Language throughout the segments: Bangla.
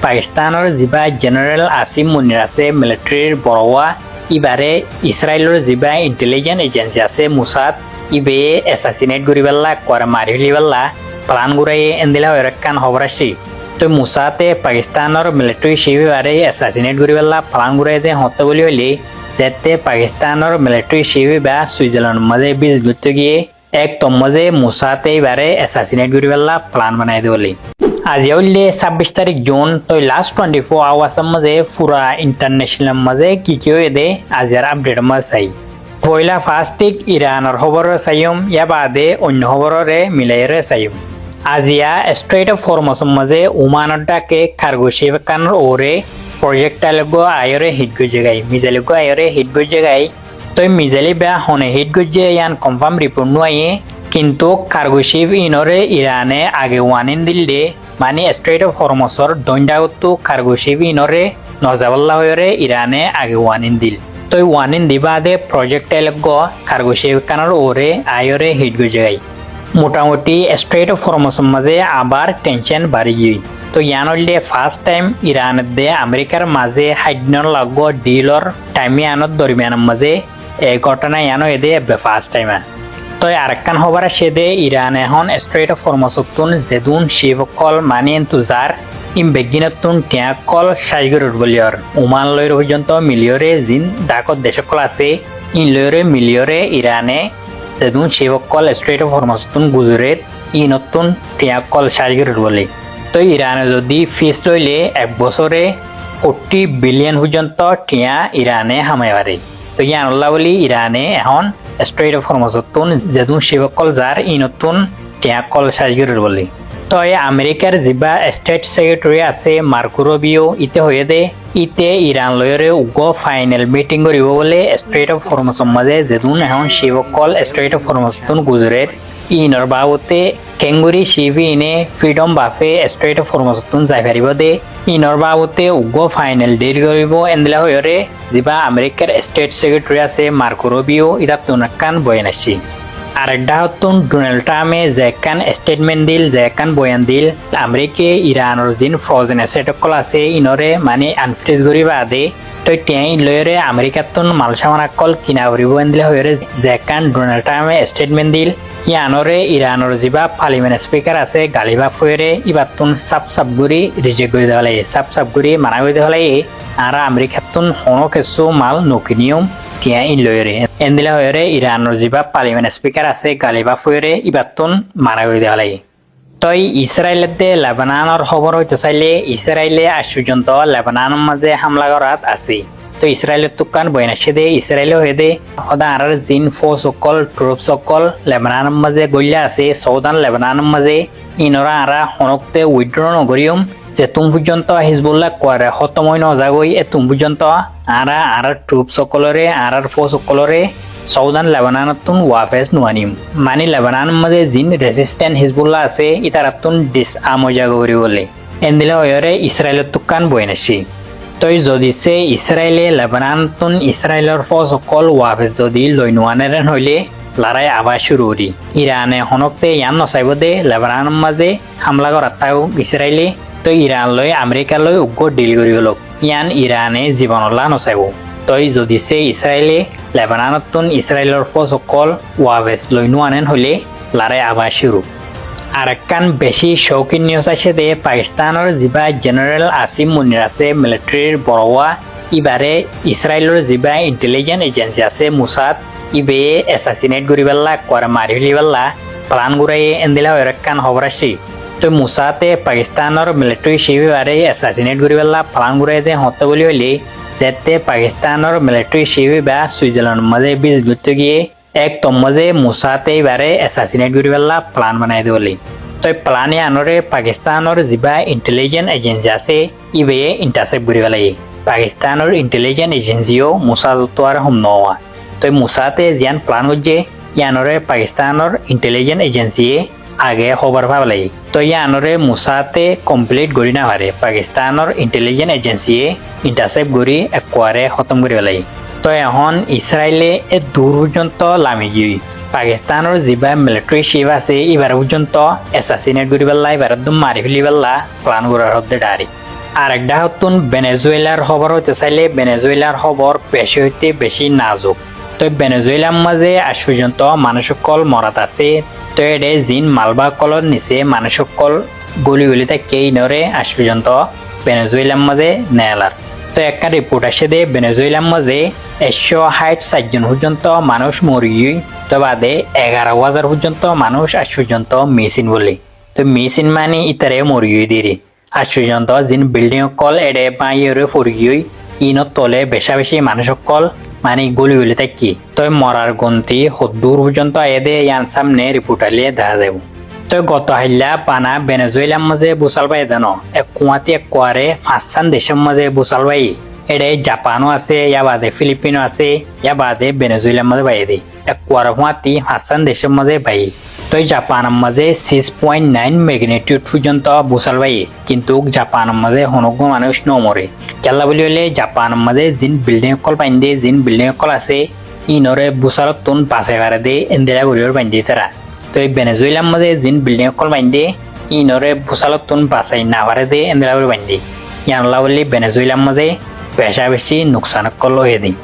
পাকিস্তানৰ যিবা জেনেৰেল আসিম মুনিৰ আছে মিলিটাৰীৰ বৰৱা ইবাৰে ইছৰাইলৰ যিবা ইণ্টেলিজেন্স এজেন্সি আছে মুসাদ ইবে এসাসিনেট করি পেলা করে মারি ফেলি পেলা প্লান ঘুরাই এন্দিলা এরকান খবর আসি তো মুসাতে পাকিস্তানের মিলিটারি শিবিরে এসাসিনেট করি পেলা প্লান ঘুরাই যে হতে বলি হইলি যেতে পাকিস্তানের মিলিটারি শিবির বা সুইজারল্যান্ড মাঝে বীজ ঘুরতে গিয়ে এক তম্মজে মুসাতে এবারে এসাসিনেট করি পেলা প্লান বানাই দিবলি আজি হইলে 26 তারিখ জুন তো লাস্ট 24 আওয়ার্সের মাঝে পুরা ইন্টারন্যাশনাল মাঝে কি হয়ে দে আজির আপডেট মাঝে চাই পয়লা ফার্স্টিক ইরানের খবর চাইম ইয়া বাদে অন্য খবরের মিলাইরে চাইম আজিয়া স্ট্রেট অফ হরমুজের মাঝে ওমানের ডাকে খারগোশি কানের ওরে প্রজেক্টাইলগো আয়রে হিট গজে গাই মিজাইলগো আয়রে হিট গজে গাই তো মিজাইলি বা হনে হিট গজে ইয়ান কনফার্ম রিপোর্ট নুয়ে কিন্তু খারগোশি ইনরে ইরানে আগে ওয়ানিন দিলে মানে স্ট্রেট অফ হরমুজর দণ্ডাগত খারগোশি ইনরে নজাবাল্লা হয়ে ইরানে আগে ওয়ানিন দিল তো ওয়ানিন দিবাদে প্রজেক্টাইল খারগোশি কানের ওরে আয়রে হিট গজে গাই মোটামুটি স্ট্রেট অফ হরমুজের মাঝে আবার টেনশন বাড়ি গিয়ে তো ইয়ানলে ফার্স্ট টাইম ইরানের দে আমেরিকার মাঝে হাইডনর লাগব ডিলর টাইমে আনত দরমিয়ানের মাঝে এই ঘটনা ইয়ানো এদে ফার্স্ট টাইম তো আরেকখান খবর আসে দে ইরান এখন স্ট্রেট অফ হরমুজতুন যেদুন শিবকল মানে তুজার ইম বেগিনতুন টিয়াকল সাইগরুট বলিয়র ওমান লয়র পর্যন্ত মিলিয়রে জিন ডাকত দেশকল আছে ইন লয়রে মিলিয়রে ইরানে যেদুন শিবকল স্ট্রেট অফ হরমুজতুন গুজরেত ই নতুন টিয়াকল সাইগরুট বলে তো ইরানে যদি ফিস লইলে এক বছরে 40 বিলিয়ন পর্যন্ত টিয়া ইরানে হামাই পারে তো ইয়ানুল্লাহ বলি ইরানে এখন স্ট্রেট অফ হরমুজতুন যেদুন শিবকল যার ই নতুন টিয়াকল সাইগরুট বলে তো আমেরিকার যিবা স্টেট সেক্রেটারি আছে মার্কো রুবিও ইতে হয়ে দে ইতে ইরান লয়রে উগ ফাইনাল মিটিং করিব বলে স্ট্রেট অফ হরমুজের মাঝে যেদুন এখন শিবকল স্ট্রেট অফ হরমুজতুন গুজরের ইনর বাবতে কেঙ্গুরি শিবি ইনে ফ্রিডম বাফে স্ট্রেট অফ হরমুজতুন যাই পারিব দে ইনর বাবতে উগ ফাইনাল ডিল করিব এন্দিলা হয়রে যিবা আমেরিকার স্টেট সেক্রেটারি আছে মার্কো রুবিও ইতা তুনাকান বয়ান আসি আরেকটা হতুন ডোনাল্ড ট্রাম্পে যেকান স্টেটমেন্ট দিল যেকান বয়ান দিল আমেরিকে ইরানের জিন ফ্রোজেন অ্যাসেটকল আছে ইনরে মানে আনফ্রিজ করি বাদে তো টিয়াই লয়রে আমেরিকাতুন মাল সামানাকল কিনা করিব এন্দিলা হয়রে যেকান ডোনাল্ড ট্রাম্পে স্টেটমেন্ট দিল ইয়ানরে ইরানের যিবা পার্লিমেন্ট স্পিকার আছে গালিবা ফয়রে ইবাতুন সাপ গুরি রিজেক্ট করে দেওয়া লাগে সাপ গুরি মানা করে দেওয়া লাগে আর আমেরিকাতুন হনো কিছু মাল নকিনিয়ম টিয়া ইন লয়রে এন্দিলা হয়রে ইরানের যিবা পার্লিমেন্ট স্পিকার আছে গালিবা ফয়রে ইবাতুন মানা করে দেওয়া লাগে তই ইসরায়েলতে লেবাননের খবর হইতে চাইলে ইসরায়েলে আজ পর্যন্ত লেবাননের মাঝে হামলা করাত আছে তো ইসরায়েলের তুকান বইনাসে দে ইসরায়েলে হয়ে দে সদা আর জিন ফোর্স সকল ট্রুপ সকল লেবাননের মাঝে গলিয়া আছে সৌদান লেবাননের মাঝে ইনরা আরা হনকতে উইথড্র নগরিয়ম যে তুম পর্যন্ত হিজবুল্লাহ করে খতমই নজাগই এ তুম পর্যন্ত আর ট্রুপ সকলরে আর ফোর্স সকলরে সৌদান লেবানতুন ওয়াফেস নুয়ানিম মানে লেবাননের মাঝে জিন রেসিস্ট্যান্ট হিজবুল্লাহ আছে ইতারাতুন ডিস আমজাগ করি বলে এন্দিলা হয়রে ইসরায়েলের তুকান বইনাসি তই যদি সে ইসরায়েলে লেবানতুন ইসরায়েলের ফোর্স সকল ওয়াফেস যদি লই নুয়ানেরেন হইলে লড়াই আবার শুরু করি ইরানে হনকতে ইয়ান নচাইব দে লেবাননের মাঝে হামলা করাত থাকুক ইসরায়েলে তো ইরান লই আমেরিকা লই উগ্র ডিল করি হলক ইয়ান ইরানে জীবনলা নচাইব তই যদি সে ইসরায়েলে লেবানতুন ইসরায়েলের ফোর্স সকল ওয়াফেস লই নুয়ানেন হইলে লড়াই আবার শুরু আরেকখান বেশি শৌখিন নিউজ আছে দে পাকিস্তানের যিবা জেনারেল আসিম মুনির আছে মিলিটারির বড়োয়া ইবারে ইসরায়েলের যিবা ইন্টেলিজেন্স এজেন্সি আছে মুসাদ ইবে এসাসিনেট করি পেলা করে মারি ফেলি পেলা প্লান ঘুরাই এন্দিলা আরেকখান খবর আসি তো মুসাতে পাকিস্তানের মিলিটারি শিবিরে এসাসিনেট করি পেলা প্লান ঘুরাই যে হতে বলি হইলে যেতে পাকিস্তানের মিলিটারি শিবির বা সুইজারল্যান্ড মাঝে বীজ ঘুরতে গিয়ে এক তম্মজে মুসাতে এবারে এসাসিনেট করি পেলা প্লান বানাই দিবলি তো প্লানে আনরে পাকিস্তানের যিবা ইন্টেলিজেন্স এজেন্সি আছে ইবে ইন্টারসেপ্ট করি পেলাই পাকিস্তানের ইন্টেলিজেন্স এজেন্সিও মুসাদুয়ার হম নওয়া তো মুসাতে জিয়ান প্লান করছে ইয়ানরে পাকিস্তানের ইন্টেলিজেন্স এজেন্সিয়ে আগে খবর পাবলাই তো ইয়ানরে মুসাতে কমপ্লিট করি না পারে পাকিস্তানের ইন্টেলিজেন্স এজেন্সিয়ে ইন্টারসেপ্ট করি একবারে খতম করে পেলাই তো এখন ইসরায়েলে এ দূর পর্যন্ত লামি গিয়ে পাকিস্তানের যিবা মিলিটারি শিপ আছে এবার পর্যন্ত এসাসিনেট করি পেলা এবার একদম মারি ফেলি পেলা প্লান করার হতে ডারি আরেকটা হতুন ভেনেজুয়েলার খবর হইতে চাইলে ভেনেজুয়েলার খবর বেশি হইতে বেশি নাজুক। তো ভেনেজুয়েলার মাঝে আজ পর্যন্ত মানুষসকল মরাত আছে। তো এডে জিন মালবা কলর নিচে মানুষসকল গলি গলি থাকে নরে আজ পর্যন্ত ভেনেজুয়েলার মাঝে নেলার। তো একটা রিপোর্ট আসে দে ভেনেজুয়েলার মাঝে 160 পর্যন্ত মানুষ মরিয়ে, তো বাদে 11,000 পর্যন্ত মানুষ আজ পর্যন্ত মিসিন বলি। তো মিসিন মানে ইতারে মরিয়ে দিয়ে আজ পর্যন্ত জিন বিল্ডিং কল এডে বাইরে ফুরিয়ে ইনত তলে বেশা বেশি মানুষ কল মানে গলি গলি থাকি। তো মরার গন্তি সদ্দূর পর্যন্ত এদে ইয়ান সামনে রিপোর্ট আলিয়ে দেখা যাব। তো গত হাইলা পানা ভেনেজুয়েলার মাঝে বুসাল পাই জানো এক কুয়াতে এক কুয়ারে 5 দেশের মাঝে বুসাল পাই। এডে জাপানও আছে, ইয়া বাদে ফিলিপিনো আছে, ইয়া বাদে ভেনেজুয়েলার মাঝে পাই দে এক কুয়ার কুয়াতি 5 দেশের মাঝে পাই। তো জাপানের মাঝে 6.9 ম্যাগনিটিউড পর্যন্ত বুসাল পাই, কিন্তু জাপানের মাঝে হনজ্ঞ মানুষ নমরে কেলা বলি হলে জাপানের মাঝে জিন বিল্ডিং কল পাইন দে জিন বিল্ডিং কল আছে ইনরে বুসালত তুন পাশে পারে দে এন্দেলা গরিয়র পাইন দিয়ে তারা। তো এই ভেনেজুয়েলার মাঝে জিন বিল্ডিং কল পাইন দে ইনরে বুসালত তুন পাশাই না পারে দে এন্দেলা করে পাইন দে ইয়ানলা বলি ভেনেজুয়েলার মাঝে বেশা বেশি নোকসান কল হয়ে দিই।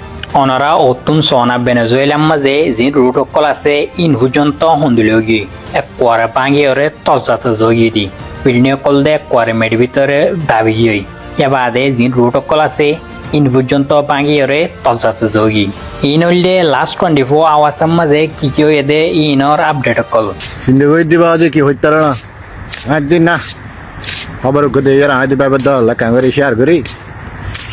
অনারা অতুন সনা ভেনেজুয়েলার মাঝে জিন রুট কল আছে ইন পর্যন্ত হন্দিলেও গিয়ে এক কোয়ারে পাঙ্গিয়রে তজাত জগিয়ে দি বিল্ডিং কল দে কোয়ারে মেড ভিতরে দাবি গিয়ে ইয়া বাদে জিন রুট কল আছে ইন পর্যন্ত পাঙ্গিয়রে তজাত জগি। ইন হইলে লাস্ট 24 আওয়ার্সের মাঝে কি কি হয়ে দে ইনর আপডেট কল সিন্ধুগুড়ি দিবা যে কি হইতার না একদিন না খবর করে ইয়ার আইতে ব্যাপার দল ক্যামেরা শেয়ার করি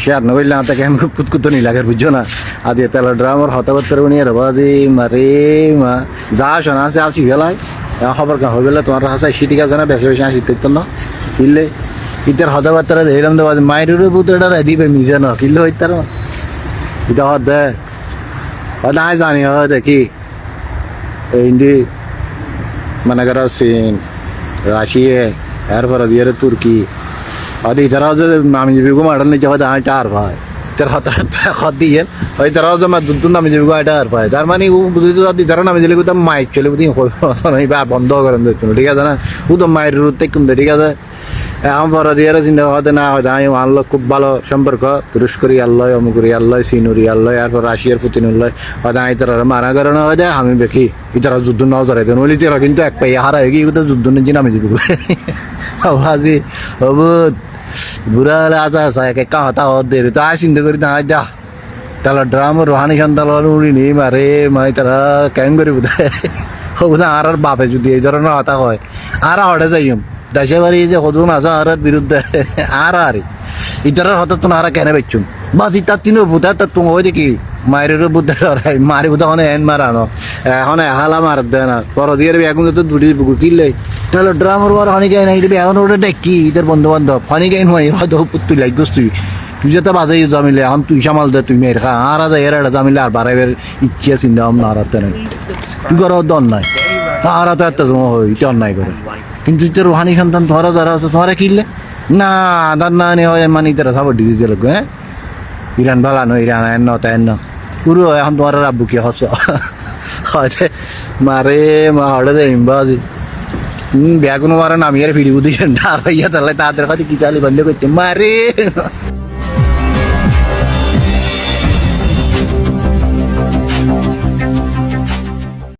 শেয়ার না করলে আমাকে ক্যামেরা কুতকুতো নি লাগে বুঝছো না আদি তেল ড্রামার হতাবার্তার উনি আর বাদি মারে মা যা শোনা আছে আসি ফেলায় খবর কা হয়ে গেলে তোমার হাসা সিটি কাছে না বেশি বেশি আসি তো না কিনলে ইতার হতাবার্তারা দেখলাম তো মায়ের পুতোটা দিবে মিজে না কিনলে হইতার এটা হত দে নাই জানি হয় দেখি হিন্দি মানে করা চীন রাশিয়া এরপরে দিয়ে তুর্কি হয়তো ইতারাও যে নামি জীবিকা মাঠার নিচে হয়তো এটা আর ভাই ইতার হত দিয়ে হয় তারাও যে দুটো নামি জীবিকা এটা আর ভাই তার মানে বুঝতে ইতারা নামি দিলে কোথাও মাইক চলে বুঝি বন্ধ করেন দিচ্ছিল ঠিক আছে না ও তো মায়ের রুট থেকে ঠিক আছে এখন পরে দিয়ে চিন্তা হতে না হয়তো আমি আনলো খুব ভালো সম্পর্ক তুরস্করি আল্লয় অমুকরি আল্লয় সিনুরি আল্লয় এরপর রাশিয়ার পুতিন উল্লয় হয়তো আমি তারা মানা করানো হয় যায় আমি দেখি ইতারা যুদ্ধ নাও জড়াইতে নইলে তারা কিন্তু এক পাই হারা হয়ে গিয়ে যুদ্ধ নিয়ে নামে যাবি ভাজি হবুত বুড়া হলে আসা আসা এক একা হতা হত দে তো আয় চিন্তা করি না যা তাহলে ড্রাম রোহানি সন্তান উড়ি নি মারে মাই তারা কেন করি বোধহয় বোধহয় আর বাপে যদি এই ধরনের হতা হয় আর হটে যাইম দেশে বাড়ি যে হদুন আসা আর বিরুদ্ধে আর ইতারার হঠাৎ তো আর কেন বেচুন বাস ইতার তিনও বুধা তার তুমি ওই দেখি মায়ের বুদ্ধা ডরাই মারি বুধা হনে এন মারানো এখন হালা মার দেয় না পর দিয়ে এখন তো দুটি বুকু কিনলে তাহলে ড্রামার ওর হনি গাই নাই দেবে এখন ওটা দেখি ইতার বন্ধু বান্ধব হনি গাই নয় হয়তো তুই লাগ তুই তুই যে তো বাজে জমিলে এখন তুই সামাল দে তুই মেয়ের খা আর এর একটা জমিলে আর বাড়াইবের ইচ্ছা চিন্তা ভাবনা আর নাই তুই করো দন নাই আর তো একটা জমা হয় এটা অন্যায় করে কিন্তু তোর রোহানি সন্তান তোরা যারা আছে তোরা কিনলে না তার না হয় মানে তারা সাপোর্ট দিয়েছে লোক হ্যাঁ ইরান ভালানো ইরান এন্ন তাইন্ন পুরো এখন তোমার রাব্বু কি হস হয়তো মারে মা হঠাৎ দেয় বাজি ব্যাগুনো মারা নামিয়ে ভিডিও দিয়ে আর ভাইয়া তাহলে তাদের কাছে কি চালি বন্ধ করতে মারে